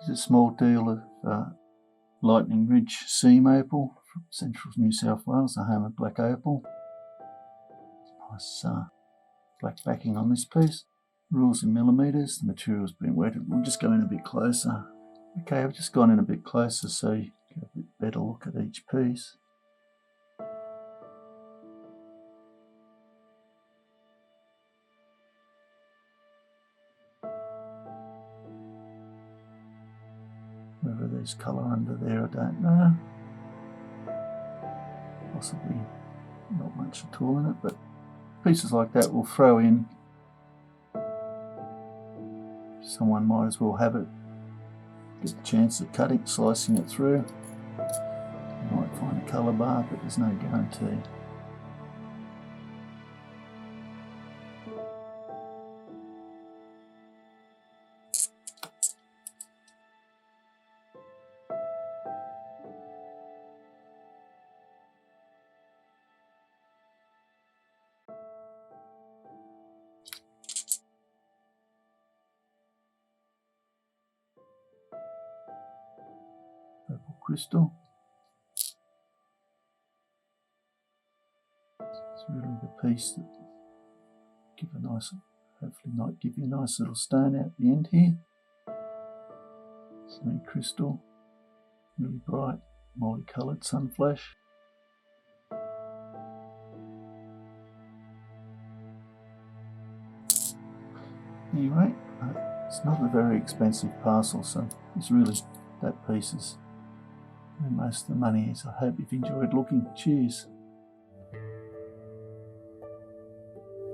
This is a small deal of Lightning Ridge Seam Opal from central New South Wales, the home of black opal. Nice black backing on this piece. Rules in millimetres, the material's been wetted. We'll just go in a bit closer. Okay, I've just gone in a bit closer so you get a bit better look at each piece. Whether there's colour under there, I don't know. Possibly not much at all in it, but pieces like that we'll throw in. Someone might as well have it, get the chance of cutting, slicing it through. You might find a colour bar, but there's no guarantee. Purple crystal. It's really the piece that give a nice, hopefully might give you a nice little stone out the end here. Semi crystal, really bright, multicoloured sunflash. Anyway, it's not a very expensive parcel, so it's really that piece is where most of the money is. I hope you've enjoyed looking. Cheers.